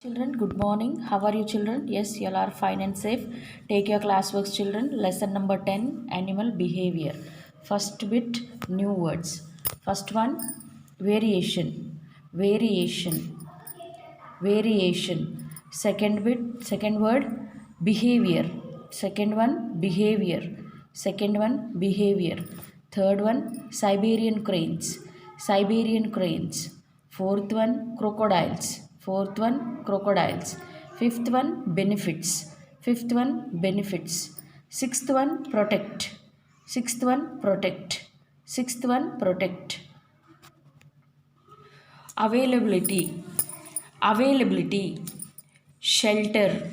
Children, good morning. How are you, children? Yes, you all are fine and safe. Take your classworks, children. Lesson number 10, Animal Behavior. First bit, new words. First one, variation. Variation. Variation. Second bit, second word, behavior. Second one, behavior. Second one, behavior. Third one, Siberian cranes. Siberian cranes. Fourth one, crocodiles. Fourth one, crocodiles. Fifth one, benefits. Fifth one, benefits. Sixth one, protect. Sixth one, protect. Sixth one, protect. Availability. Availability. Shelter.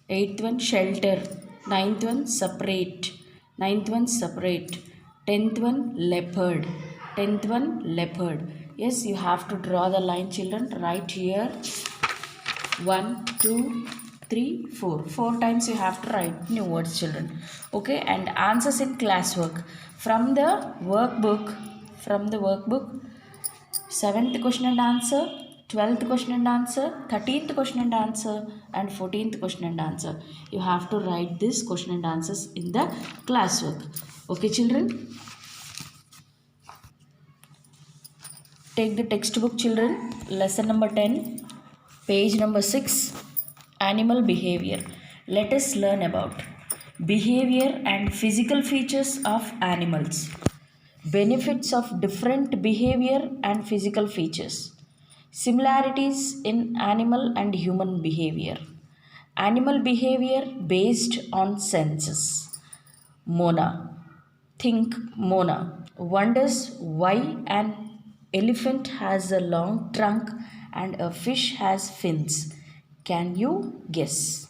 Eighth one, shelter. Ninth one, separate. Ninth one, separate. Tenth one, leopard. Tenth one, leopard. Yes, you have to draw the line, children. Right here. 1, 2, 3, 4. 4 times you have to write new words, children. Okay, and answers in classwork. From the workbook. 7th question and answer, 12th question and answer, 13th question and answer, and 14th question and answer. You have to write this question and answers in the classwork. Okay, children? Take the textbook, children. Lesson number 10, page number 6, Animal Behavior. Let us learn about behavior and physical features of animals. Benefits of different behavior and physical features. Similarities in animal and human behavior. Animal behavior based on senses. Mona. Think Mona wonders why an elephant has a long trunk and a fish has fins. Can you guess?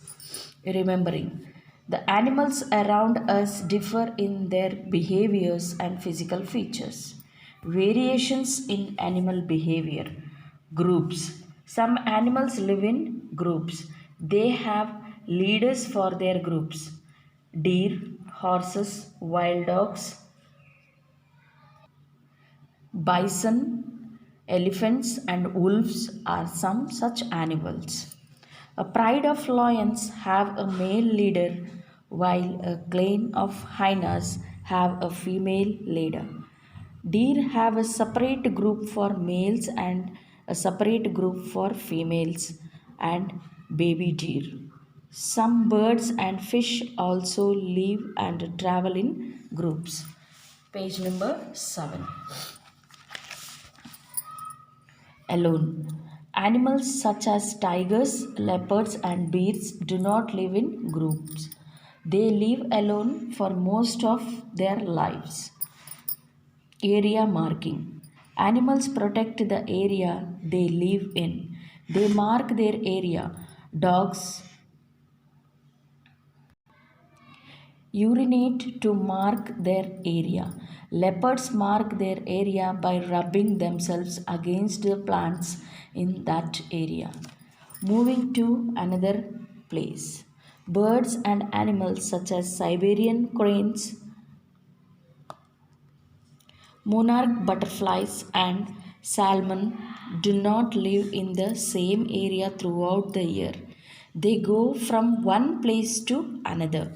Remembering, the animals around us differ in their behaviors and physical features. Variations in animal behavior. Groups. Some animals live in groups. They have leaders for their groups. Deer, horses, wild dogs, bison, elephants, and wolves are some such animals. A pride of lions have a male leader, while a clan of hyenas have a female leader. Deer have a separate group for males and a separate group for females and baby deer. Some birds and fish also live and travel in groups. Page number 7. Alone. Animals such as tigers, leopards, and bears do not live in groups. They live alone for most of their lives. Area marking. Animals protect the area they live in. They mark their area. Dogs urinate to mark their area. Leopards mark their area by rubbing themselves against the plants in that area. Moving to another place. Birds and animals such as Siberian cranes, monarch butterflies, and salmon do not live in the same area throughout the year. They go from one place to another.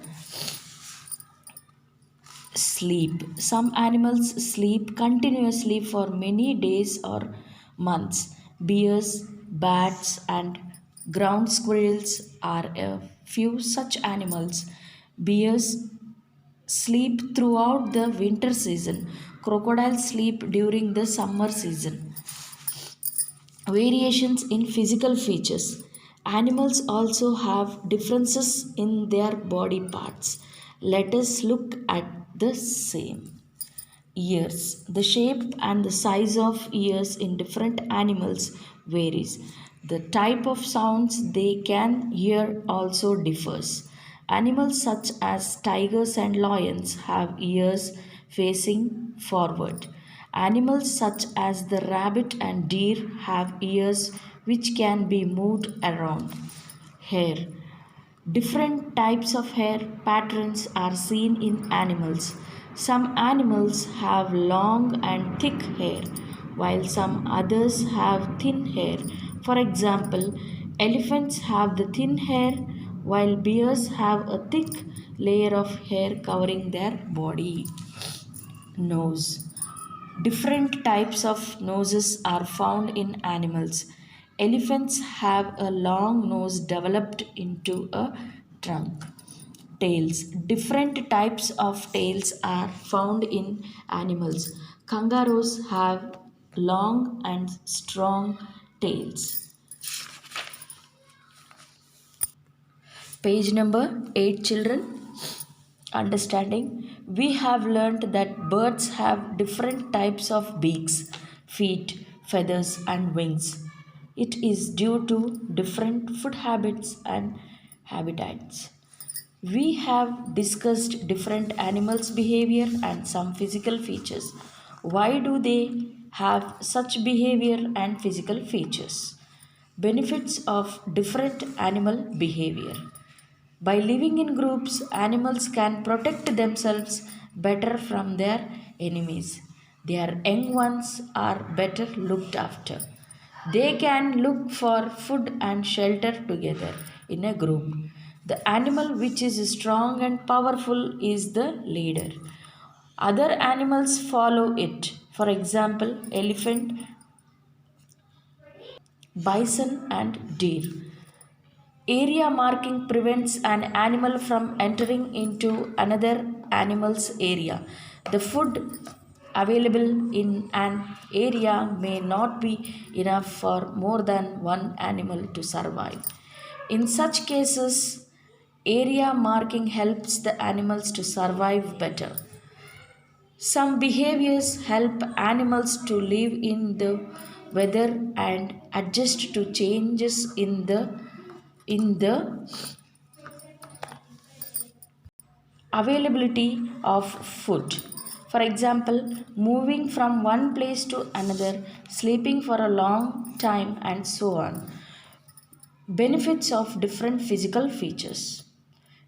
Sleep. Some animals sleep continuously for many days or months. Bears, bats, and ground squirrels are a few such animals. Bears sleep throughout the winter season. Crocodiles sleep during the summer season. Variations in physical features. Animals also have differences in their body parts. Let us look at the same. Ears. The shape and the size of ears in different animals varies. The type of sounds they can hear also differs. Animals such as tigers and lions have ears facing forward. Animals such as the rabbit and deer have ears which can be moved around. Hair. Different types of hair patterns are seen in animals. Some animals have long and thick hair, while some others have thin hair. For example, Elephants have the thin hair while bears have a thick layer of hair covering their body. Nose. Different types of noses are found in animals. Elephants have a long nose developed into a trunk. Tails. Different types of tails are found in animals. Kangaroos have long and strong tails. Page number 8, children. Understanding. We have learnt that birds have different types of beaks, feet, feathers, and wings. It is due to different food habits and habitats. We have discussed different animals' behavior and some physical features. Why do they have such behavior and physical features? Benefits of different animal behavior. By living in groups, animals can protect themselves better from their enemies. Their young ones are better looked after. They can look for food and shelter together in a group. The animal which is strong and powerful is the leader. Other animals follow it. For example, elephant, bison, and deer. Area marking prevents an animal from entering into another animal's area. The food available in an area may not be enough for more than one animal to survive. In such cases, area marking helps the animals to survive better. Some behaviors help animals to live in the weather and adjust to changes in the availability of food. For example, moving from one place to another, sleeping for a long time, and so on. Benefits of different physical features.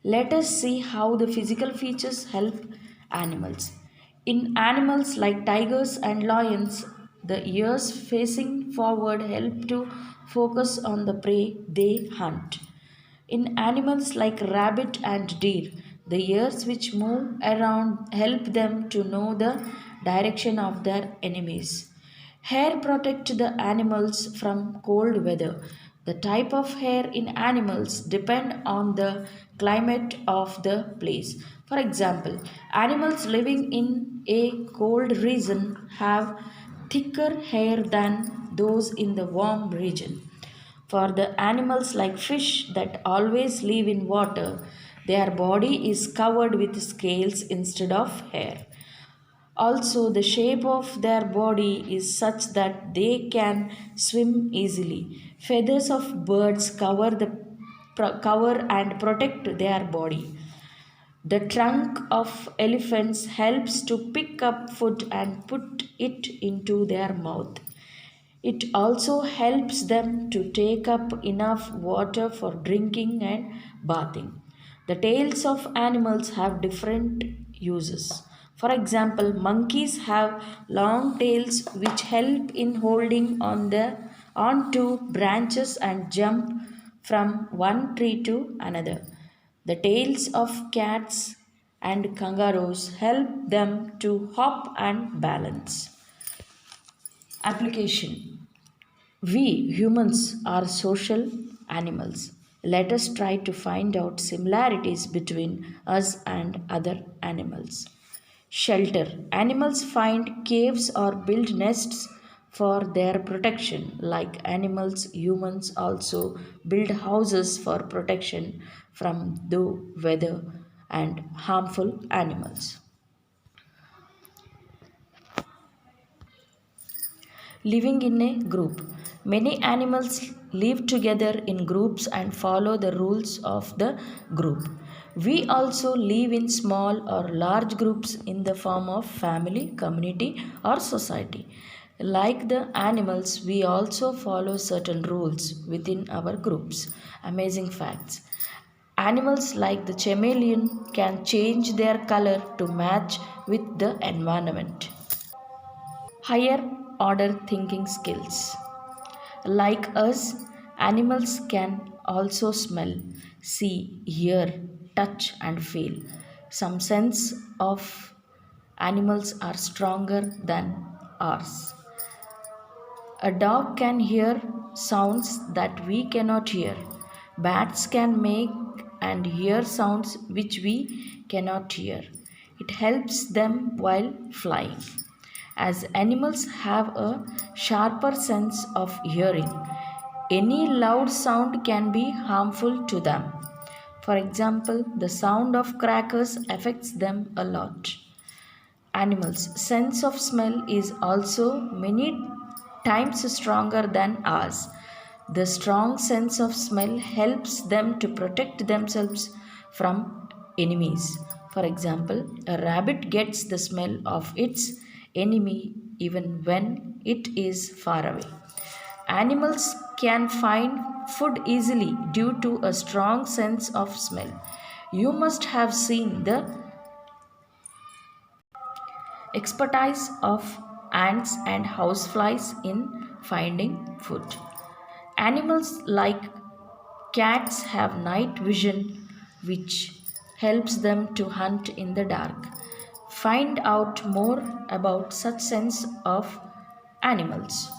Let us see how the physical features help animals. In animals like tigers and lions, the ears facing forward help to focus on the prey they hunt. In animals like rabbit and deer, the ears which move around help them to know the direction of their enemies. Hair protect the animals from cold weather. The type of hair in animals depend on the climate of the place. For example, animals living in a cold region have thicker hair than those in the warm region. For the animals like fish that always live in water, their body is covered with scales instead of hair. Also, the shape of their body is such that they can swim easily. Feathers of birds cover and protect their body. The trunk of elephants helps to pick up food and put it into their mouth. It also helps them to take up enough water for drinking and bathing. The tails of animals have different uses. For example, monkeys have long tails which help in holding onto branches and jump from one tree to another. The tails of cats and kangaroos help them to hop and balance. Application. We humans are social animals. Let us try to find out similarities between us and other animals. Shelter. Animals find caves or build nests for their protection. Like animals, humans also build houses for protection from the weather and harmful animals. Living in a group. Many animals live together in groups and follow the rules of the group. We also live in small or large groups in the form of family, community, or society. Like the animals, we also follow certain rules within our groups. Amazing facts. Animals like the chameleon can change their color to match with the environment. Higher order thinking skills. Like us, Animals can also smell, see, hear, touch, and feel. Some sense of animals are stronger than ours. A dog can hear sounds that we cannot hear. Bats can make and hear sounds which we cannot hear. It helps them while flying. As animals have a sharper sense of hearing, any loud sound can be harmful to them. For example, the sound of crackers affects them a lot. Animals' sense of smell is also many times stronger than ours. The strong sense of smell helps them to protect themselves from enemies. For example, a rabbit gets the smell of its enemy even when it is far away. Animals can find food easily due to a strong sense of smell. You must have seen the expertise of ants and houseflies in finding food. Animals like cats have night vision, which helps them to hunt in the dark. Find out more about such sense of animals.